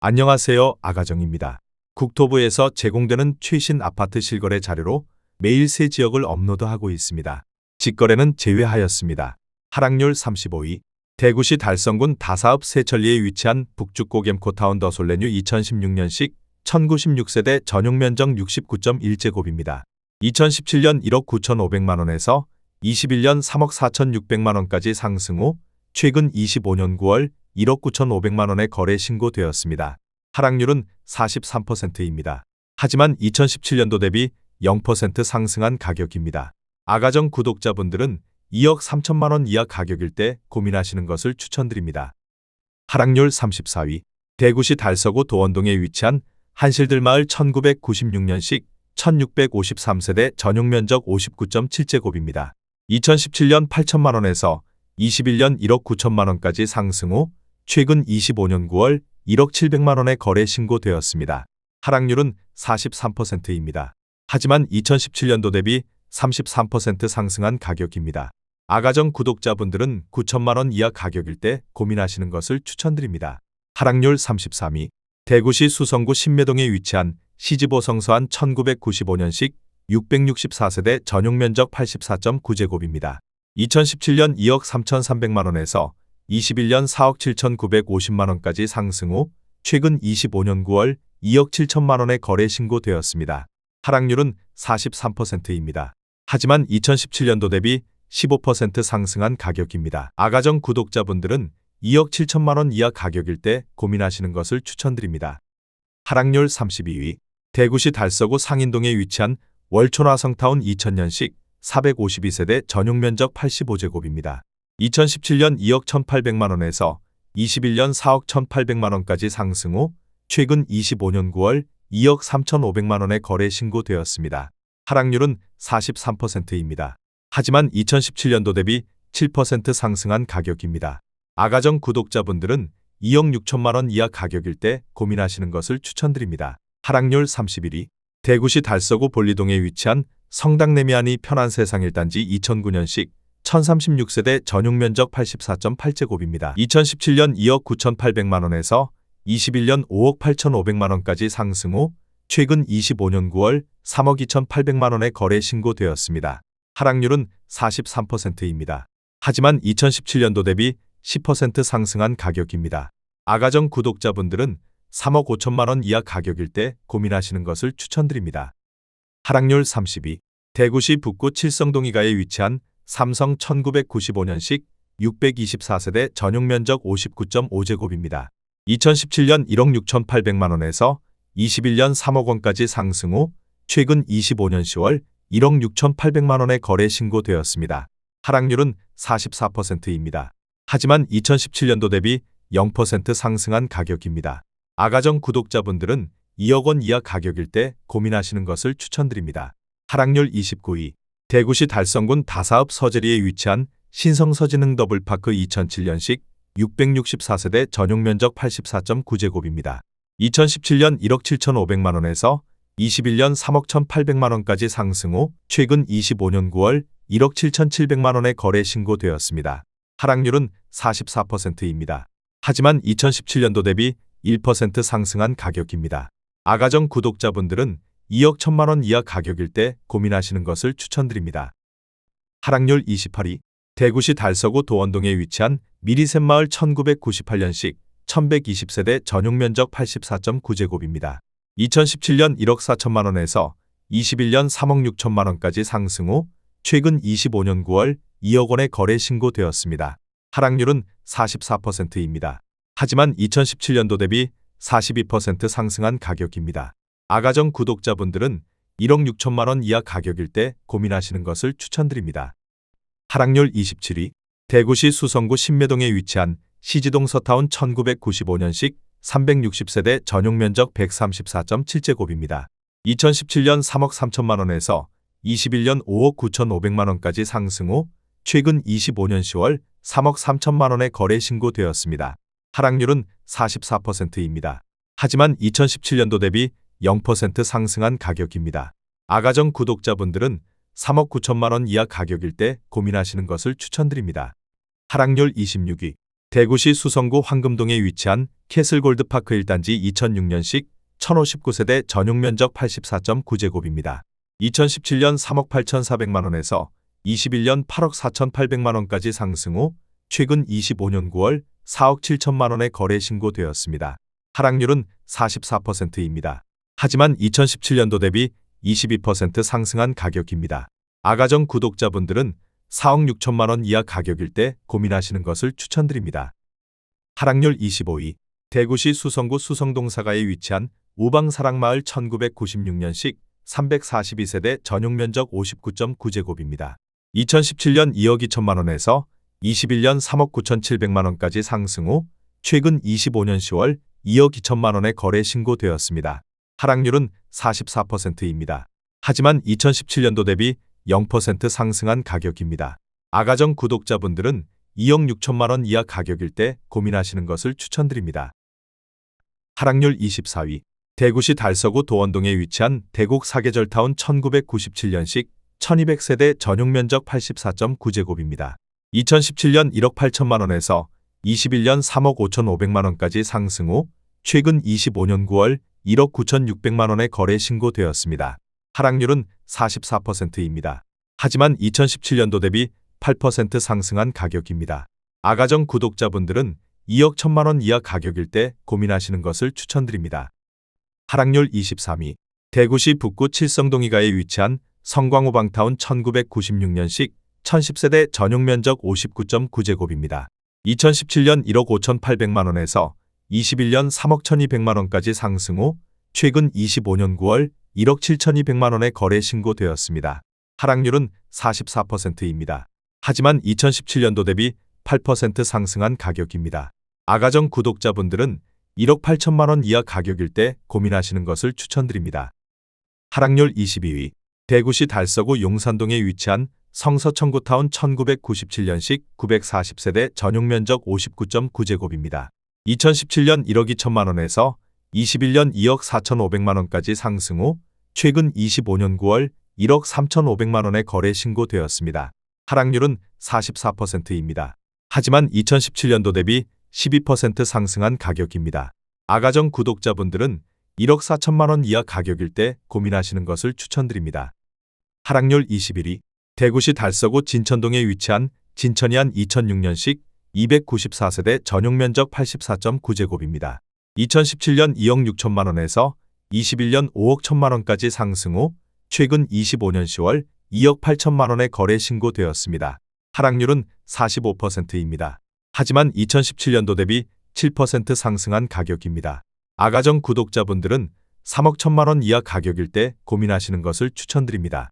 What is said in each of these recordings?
안녕하세요. 아가정입니다. 국토부에서 제공되는 최신 아파트 실거래 자료로 매일 새 지역을 업로드하고 있습니다. 직거래는 제외하였습니다. 하락률 35위. 대구시 달성군 다사읍 세천리에 위치한 북죽고 gem코타운 더 솔레뉴 2016년식 1096세대 전용 면적 69.1제곱입니다. 2017년 1억 9,500만원에서 21년 3억 4,600만원까지 상승 후 최근 25년 9월 1억 9,500만원에 거래 신고되었습니다. 하락률은 43%입니다. 하지만 2017년도 대비 0% 상승한 가격입니다. 아가정 구독자분들은 2억 3천만원 이하 가격일 때 고민하시는 것을 추천드립니다. 하락률 34위. 대구시 달서구 도원동에 위치한 한실들마을 1996년식 1653세대 전용 면적 59.7제곱입니다. 2017년 8천만원에서 21년 1억 9천만원까지 상승 후 최근 25년 9월 1억 700만원에 거래 신고되었습니다. 하락률은 43%입니다. 하지만 2017년도 대비 33% 상승한 가격입니다. 아가정 구독자분들은 9천만원 이하 가격일 때 고민하시는 것을 추천드립니다. 하락률 33위. 대구시 수성구 신매동에 위치한 시지보 성서한 1995년식 664세대 전용 면적 84.9제곱입니다. 2017년 2억 3,300만원에서 21년 4억 7,950만원까지 상승 후 최근 25년 9월 2억 7천만원에 거래 신고되었습니다. 하락률은 43%입니다. 하지만 2017년도 대비 15% 상승한 가격입니다. 아가정 구독자분들은 2억 7천만원 이하 가격일 때 고민하시는 것을 추천드립니다. 하락률 32위. 대구시 달서구 상인동에 위치한 월촌화성타운 2000년식 452세대 전용 면적 85제곱입니다. 2017년 2억 1,800만원에서 21년 4억 1,800만원까지 상승 후 최근 25년 9월 2억 3,500만원에 거래 신고되었습니다. 하락률은 43%입니다. 하지만 2017년도 대비 7% 상승한 가격입니다. 아가정 구독자분들은 2억 6천만원 이하 가격일 때 고민하시는 것을 추천드립니다. 하락률 31위. 대구시 달서구 볼리동에 위치한 성당내미안이 편한 세상 1단지 2009년식 1036세대 전용 면적 84.8제곱입니다. 2017년 2억 9,800만원에서 21년 5억 8,500만원까지 상승 후 최근 25년 9월 3억 2,800만원에 거래 신고되었습니다. 하락률은 43%입니다. 하지만 2017년도 대비 10% 상승한 가격입니다. 아가정 구독자분들은 3억 5천만원 이하 가격일 때 고민하시는 것을 추천드립니다. 하락률 30위. 대구시 북구 칠성동이가에 위치한 삼성 1995년식 624세대 전용 면적 59.5제곱입니다. 2017년 1억 6,800만원에서 21년 3억 원까지 상승 후 최근 25년 10월 1억 6,800만원에 거래 신고되었습니다. 하락률은 44%입니다. 하지만 2017년도 대비 0% 상승한 가격입니다. 아가정 구독자분들은 2억 원 이하 가격일 때 고민하시는 것을 추천드립니다. 하락률 29위. 대구시 달성군 다사읍 서재리에 위치한 신성서진흥 더블파크 2007년식 664세대 전용 면적 84.9제곱입니다. 2017년 1억 7,500만원에서 21년 3억 1,800만원까지 상승 후 최근 25년 9월 1억 7,700만원에 거래 신고되었습니다. 하락률은 44%입니다. 하지만 2017년도 대비 1% 상승한 가격입니다. 아가정 구독자분들은 2억 1천만원 이하 가격일 때 고민하시는 것을 추천드립니다. 하락률 28위. 대구시 달서구 도원동에 위치한 미리샘마을 1998년식 1120세대 전용 면적 84.9제곱입니다. 2017년 1억 4천만원에서 21년 3억 6천만원까지 상승 후 최근 25년 9월 2억 원에 거래 신고되었습니다. 하락률은 44%입니다. 하지만 2017년도 대비 42% 상승한 가격입니다. 아가정 구독자분들은 1억 6천만원 이하 가격일 때 고민하시는 것을 추천드립니다. 하락률 27위. 대구시 수성구 신매동에 위치한 시지동 서타운 1995년식 360세대 전용 면적 134.7제곱입니다. 2017년 3억 3천만원에서 21년 5억 9,500만원까지 상승 후 최근 25년 10월 3억 3천만원에 거래 신고되었습니다. 하락률은 44%입니다. 하지만 2017년도 대비 0% 상승한 가격입니다. 아가정 구독자분들은 3억 9천만원 이하 가격일 때 고민하시는 것을 추천드립니다. 하락률 26위. 대구시 수성구 황금동에 위치한 캐슬골드파크 1단지 2006년식 1059세대 전용 면적 84.9제곱입니다. 2017년 3억 8,400만 원에서 21년 8억 4,800만 원까지 상승 후 최근 25년 9월 4억 7천만 원에 거래 신고되었습니다. 하락률은 44%입니다. 하지만 2017년도 대비 22% 상승한 가격입니다. 아가정 구독자분들은 4억 6천만 원 이하 가격일 때 고민하시는 것을 추천드립니다. 하락률 25위. 대구시 수성구 수성동사가에 위치한 우방사랑마을 1996년식 342세대 전용 면적 59.9제곱입니다. 2017년 2억 2천만 원에서 21년 3억 9,700만 원까지 상승 후 최근 25년 10월 2억 2천만 원에 거래 신고되었습니다. 하락률은 44%입니다. 하지만 2017년도 대비 0% 상승한 가격입니다. 아가정 구독자분들은 2억 6천만 원 이하 가격일 때 고민하시는 것을 추천드립니다. 하락률 24위. 대구시 달서구 도원동에 위치한 대곡 사계절타운 1997년식 1200세대 전용 면적 84.9제곱입니다. 2017년 1억 8천만 원에서 21년 3억 5,500만 원까지 상승 후 최근 25년 9월 1억 9,600만 원에 거래 신고되었습니다. 하락률은 44%입니다. 하지만 2017년도 대비 8% 상승한 가격입니다. 아가정 구독자분들은 2억 1천만 원 이하 가격일 때 고민하시는 것을 추천드립니다. 하락률 23위. 대구시 북구 칠성동이가에 위치한 성광호 방타운 1996년식 1010세대 전용 면적 59.9제곱입니다. 2017년 1억 5,800만 원에서 21년 3억 1,200만 원까지 상승 후 최근 25년 9월 1억 7,200만 원에 거래 신고되었습니다. 하락률은 44%입니다. 하지만 2017년도 대비 8% 상승한 가격입니다. 아가정 구독자분들은 1억 8천만 원 이하 가격일 때 고민하시는 것을 추천드립니다. 하락률 22위. 대구시 달서구 용산동에 위치한 성서청구타운 1997년식 940세대 전용 면적 59.9제곱입니다. 2017년 1억 2천만 원에서 21년 2억 4,500만 원까지 상승 후 최근 25년 9월 1억 3,500만 원에 거래 신고되었습니다. 하락률은 44%입니다. 하지만 2017년도 대비 12% 상승한 가격입니다. 아가정 구독자분들은 1억 4천만 원 이하 가격일 때 고민하시는 것을 추천드립니다. 하락률 21위. 대구시 달서구 진천동에 위치한 진천이안 2006년식 294세대 전용 면적 84.9제곱입니다. 2017년 2억 6천만 원에서 21년 5억 1천만 원까지 상승 후 최근 25년 10월 2억 8천만 원에 거래 신고되었습니다. 하락률은 45%입니다. 하지만 2017년도 대비 7% 상승한 가격입니다. 아가정 구독자분들은 3억 1천만 원 이하 가격일 때 고민하시는 것을 추천드립니다.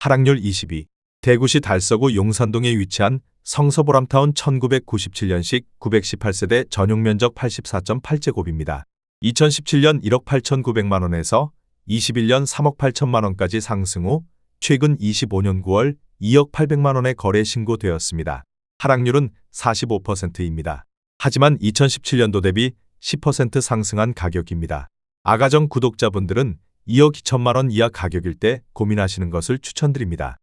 하락률 22. 대구시 달서구 용산동에 위치한 성서보람타운 1997년식 918세대 전용 면적 84.8제곱입니다. 2017년 1억 8,900만 원에서 21년 3억 8천만 원까지 상승 후 최근 25년 9월 2억 800만 원에 거래 신고되었습니다. 하락률은 45%입니다. 하지만 2017년도 대비 10% 상승한 가격입니다. 아가정 구독자분들은 2억 2천만 원 이하 가격일 때 고민하시는 것을 추천드립니다.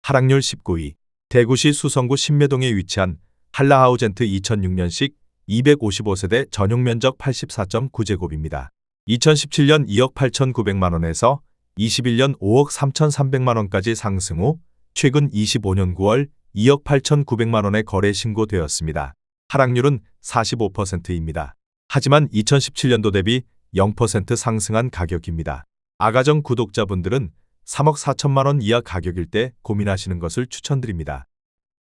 하락률 19위. 대구시 수성구 신매동에 위치한 한라하우젠트 2006년식 255세대 전용 면적 84.9제곱입니다. 2017년 2억 8,900만 원에서 21년 5억 3,300만 원까지 상승 후 최근 25년 9월 2억 8,900만 원에 거래 신고되었습니다. 하락률은 45%입니다. 하지만 2017년도 대비 0% 상승한 가격입니다. 아가정 구독자분들은 3억 4천만 원 이하 가격일 때 고민하시는 것을 추천드립니다.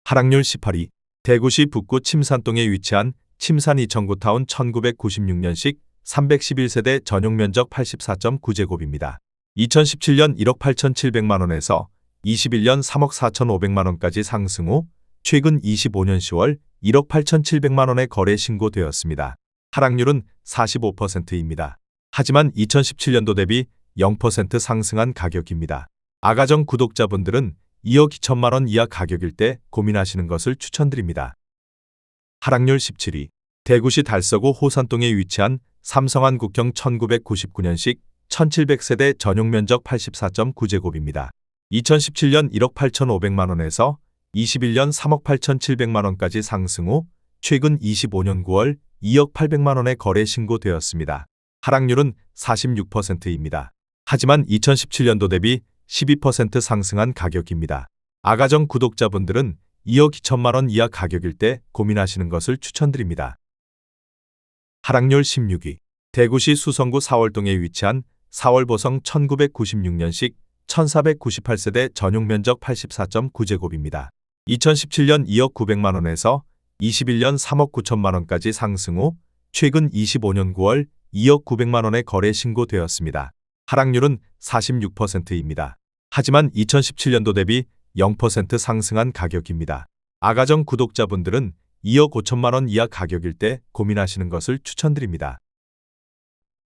하락률 18위. 대구시 북구 침산동에 위치한 침산 2천구타운 1996년식 311세대 전용 면적 84.9제곱입니다. 2017년 1억 8,700만 원에서 21년 3억 4,500만 원까지 상승 후 최근 25년 10월 1억 8,700만 원에 거래 신고되었습니다. 하락률은 45%입니다. 하지만 2017년도 대비 0% 상승한 가격입니다. 아가정 구독자분들은 2억 2천만 원 이하 가격일 때 고민하시는 것을 추천드립니다. 하락률 17위. 대구시 달서구 호산동에 위치한 삼성한 국경 1999년식 1700세대 전용 면적 84.9제곱입니다. 2017년 1억 8,500만 원에서 21년 3억 8,700만 원까지 상승 후 최근 25년 9월 2억 800만 원의 거래 신고되었습니다. 하락률은 46%입니다. 하지만 2017년도 대비 12% 상승한 가격입니다. 아가정 구독자분들은 2억 2천만 원 이하 가격일 때 고민하시는 것을 추천드립니다. 하락률 16위. 대구시 수성구 사월동에 위치한 사월보성 1996년식 1498세대 전용 면적 84.9제곱입니다. 2017년 2억 900만 원에서 21년 3억 9천만 원까지 상승 후 최근 25년 9월 2억 900만 원의 거래 신고되었습니다. 하락률은 46%입니다. 하지만 2017년도 대비 0% 상승한 가격입니다. 아가정 구독자분들은 2억 5천만 원 이하 가격일 때 고민하시는 것을 추천드립니다.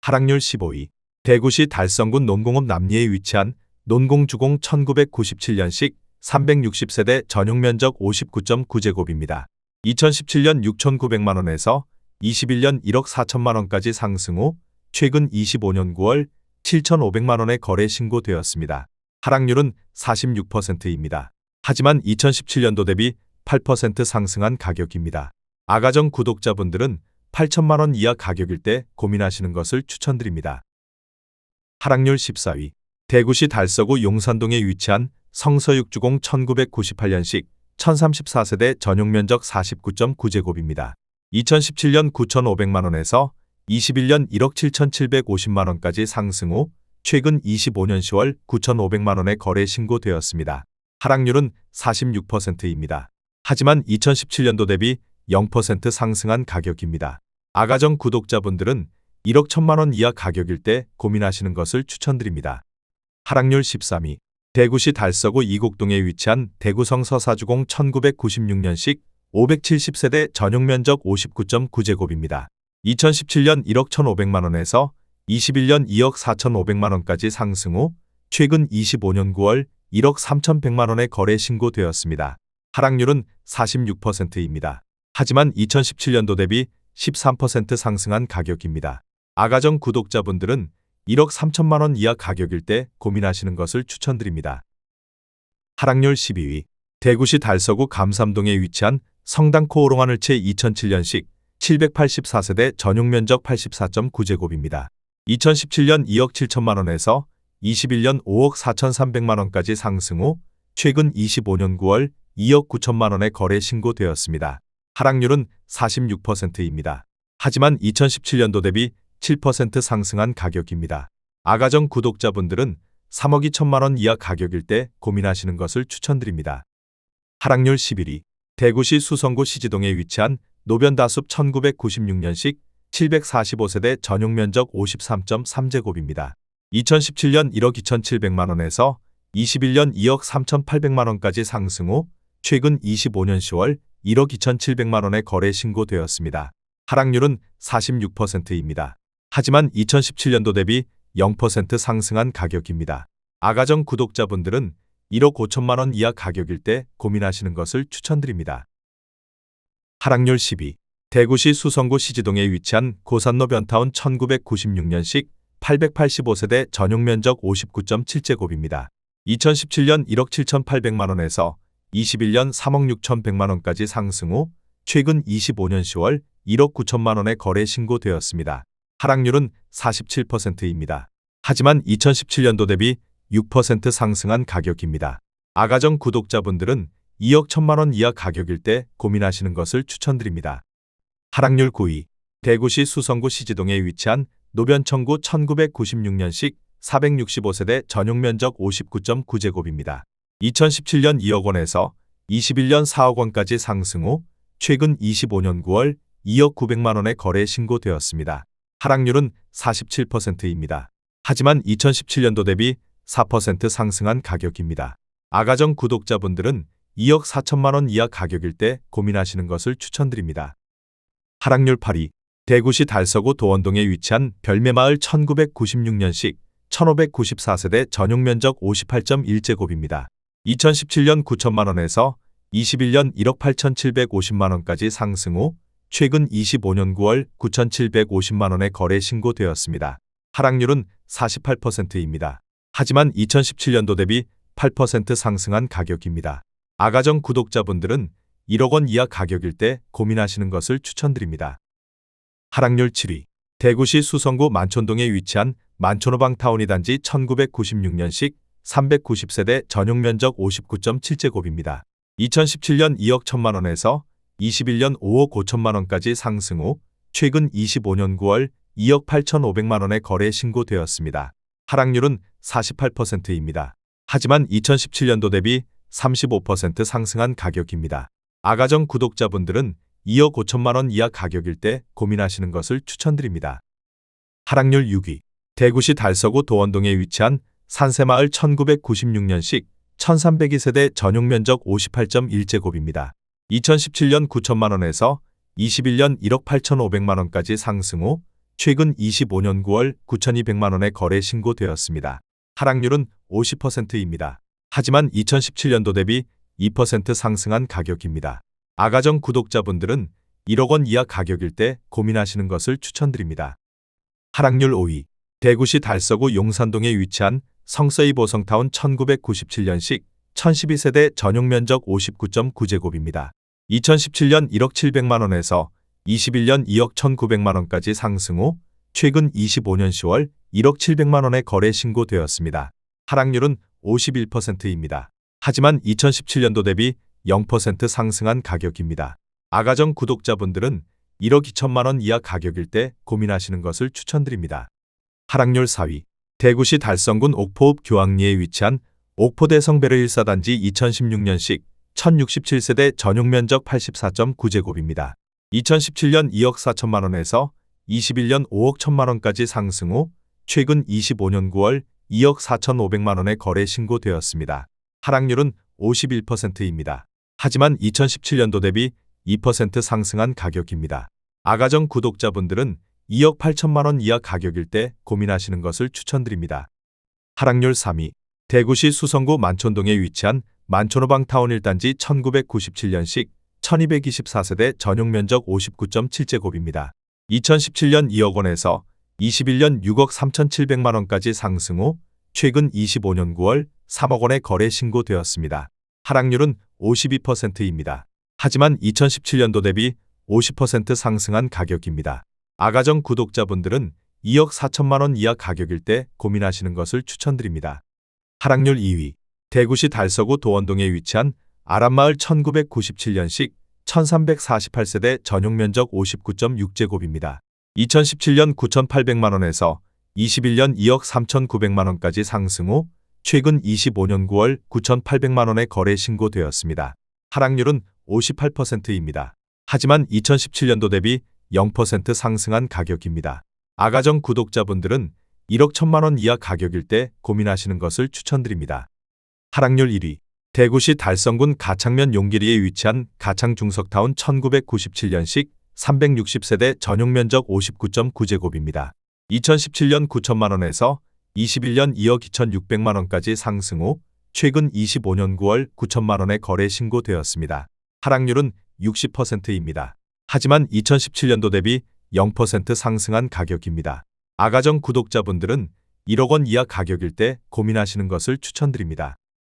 하락률 15위. 대구시 달성군 논공읍 남리에 위치한 논공주공 1997년식 360세대 전용 면적 59.9제곱입니다. 2017년 6,900만 원에서 21년 1억 4천만 원까지 상승 후 최근 25년 9월 7,500만 원의 거래 신고되었습니다. 하락률은 46%입니다. 하지만 2017년도 대비 8% 상승한 가격입니다. 아가정 구독자분들은 8천만 원 이하 가격일 때 고민하시는 것을 추천드립니다. 하락률 14위. 대구시 달서구 용산동에 위치한 성서육주공 1998년식 1034세대 전용 면적 49.9제곱입니다. 2017년 9,500만 원에서 21년 1억 7,750만 원까지 상승 후 최근 25년 10월 9,500만 원의 거래 신고되었습니다. 하락률은 46%입니다. 하지만 2017년도 대비 0% 상승한 가격입니다. 아가정 구독자분들은 1억 1천만 원 이하 가격일 때 고민하시는 것을 추천드립니다. 하락률 13위. 대구시 달서구 이곡동에 위치한 대구성 서사주공 1996년식 570세대 전용 면적 59.9제곱입니다. 2017년 1억 1,500만 원에서 21년 2억 4,500만 원까지 상승 후 최근 25년 9월 1억 3,100만 원의 거래 신고되었습니다. 하락률은 46%입니다. 하지만 2017년도 대비 13% 상승한 가격입니다. 아가정 구독자분들은 1억 3천만 원 이하 가격일 때 고민하시는 것을 추천드립니다. 하락률 12위. 대구시 달서구 감삼동에 위치한 성당코 오롱하늘채 2007년식 784세대 전용 면적 84.9제곱입니다. 2017년 2억 7천만 원에서 21년 5억 4,300만 원까지 상승 후 최근 25년 9월 2억 9천만 원의 거래 신고되었습니다. 하락률은 46%입니다. 하지만 2017년도 대비 7% 상승한 가격입니다. 아가정 구독자분들은 3억 2천만 원 이하 가격일 때 고민하시는 것을 추천드립니다. 하락률 11위. 대구시 수성구 시지동에 위치한 노변다숲 1996년식 745세대 전용 면적 53.3제곱입니다. 2017년 1억 2,700만 원에서 21년 2억 3,800만 원까지 상승 후 최근 25년 10월 1억 2,700만 원의 거래 신고되었습니다. 하락률은 46%입니다. 하지만 2017년도 대비 0% 상승한 가격입니다. 아가정 구독자분들은 1억 5천만 원 이하 가격일 때 고민하시는 것을 추천드립니다. 하락률 10위. 대구시 수성구 시지동에 위치한 고산로 변타운 1996년식 885세대 전용 면적 59.7제곱입니다. 2017년 1억 7,800만 원에서 21년 3억 6,100만 원까지 상승 후 최근 25년 10월 1억 9천만 원의 거래 신고되었습니다. 하락률은 47%입니다. 하지만 2017년도 대비 6% 상승한 가격입니다. 아가정 구독자분들은 2억 1천만 원 이하 가격일 때 고민하시는 것을 추천드립니다. 하락률 9위. 대구시 수성구 시지동에 위치한 노변청구 1996년식 465세대 전용 면적 59.9제곱입니다. 2017년 2억 원에서 21년 4억 원까지 상승 후 최근 25년 9월 2억 900만 원의 거래 신고되었습니다. 하락률은 47%입니다. 하지만 2017년도 대비 4% 상승한 가격입니다. 아가정 구독자분들은 2억 4천만 원 이하 가격일 때 고민하시는 것을 추천드립니다. 하락률 8위. 대구시 달서구 도원동에 위치한 별매마을 1996년식 1594세대 전용 면적 58.1제곱입니다. 2017년 9천만 원에서 21년 1억 8,750만 원까지 상승 후 최근 25년 9월 9,750만 원의 거래 신고되었습니다. 하락률은 48%입니다. 하지만 2017년도 대비 8% 상승한 가격입니다. 아가정 구독자분들은 1억 원 이하 가격일 때 고민하시는 것을 추천드립니다. 하락률 7위. 대구시 수성구 만촌동에 위치한 만촌호방타운 단지 1996년식 390세대 전용 면적 59.7제곱입니다. 2017년 2억 1천만 원에서 21년 5억 5천만 원까지 상승 후 최근 25년 9월 2억 8천5백만 원에 거래 신고되었습니다. 하락률은 48%입니다. 하지만 2017년도 대비 35% 상승한 가격입니다. 아가정 구독자분들은 2억 5천만 원 이하 가격일 때 고민하시는 것을 추천드립니다. 하락률 6위. 대구시 달서구 도원동에 위치한 산세마을 1996년식 1302세대 전용 면적 58.1제곱입니다. 2017년 9천만 원에서 21년 1억 8천5백만 원까지 상승 후 최근 25년 9월 9,200만 원에 거래 신고되었습니다. 하락률은 50%입니다. 하지만 2017년도 대비 2% 상승한 가격입니다. 아가정 구독자분들은 1억 원 이하 가격일 때 고민하시는 것을 추천드립니다. 하락률 5위. 대구시 달서구 용산동에 위치한 성서이 보성타운 1997년식 1012세대 전용 면적 59.9제곱입니다. 2017년 1억 7백만 원에서 21년 2억 1,900만 원까지 상승 후 최근 25년 10월 1억 7백만 원에 거래 신고되었습니다. 하락률은 51%입니다. 하지만 2017년도 대비 0% 상승한 가격입니다. 아가정 구독자분들은 1억 2천만 원 이하 가격일 때 고민하시는 것을 추천드립니다. 하락률 4위. 대구시 달성군 옥포읍 교학리에 위치한 옥포대성베르 1사단지 2016년식 1067세대 전용 면적 84.9제곱입니다. 2017년 2억 4천만 원에서 21년 5억 1천만 원까지 상승 후 최근 25년 9월 2억 4천5백만 원에 거래 신고되었습니다. 하락률은 51%입니다. 하지만 2017년도 대비 2% 상승한 가격입니다. 아가정 구독자분들은 2억 8천만 원 이하 가격일 때 고민하시는 것을 추천드립니다. 하락률 3위. 대구시 수성구 만촌동에 위치한 만촌호방타운 1단지 1997년식 1224세대 전용 면적 59.7제곱입니다. 2017년 2억 원에서 21년 6억 3천7백만 원까지 상승 후 최근 25년 9월 3억 원에 거래 신고되었습니다. 하락률은 52%입니다. 하지만 2017년도 대비 50% 상승한 가격입니다. 아가정 구독자분들은 2억 4천만 원 이하 가격일 때 고민하시는 것을 추천드립니다. 하락률 2위. 대구시 달서구 도원동에 위치한 아람마을 1997년식 1348세대 전용 면적 59.6제곱입니다. 2017년 9,800만 원에서 21년 2억 3,900만 원까지 상승 후 최근 25년 9월 9,800만 원에 거래 신고되었습니다. 하락률은 58%입니다. 하지만 2017년도 대비 0% 상승한 가격입니다. 아가정 구독자분들은 1억 1천만 원 이하 가격일 때 고민하시는 것을 추천드립니다. 하락률 1위. 대구시 달성군 가창면 용기리에 위치한 가창중석타운 1997년식 360세대 전용 면적 59.9제곱입니다. 2017년 9천만 원에서 21년 2억 2,600만 원까지 상승 후 최근 25년 9월 9천만 원에 거래 신고되었습니다. 하락률은 60%입니다. 하지만 2017년도 대비 0% 상승한 가격입니다. 아가정 구독자분들은 1억 원 이하 가격일 때 고민하시는 것을 추천드립니다.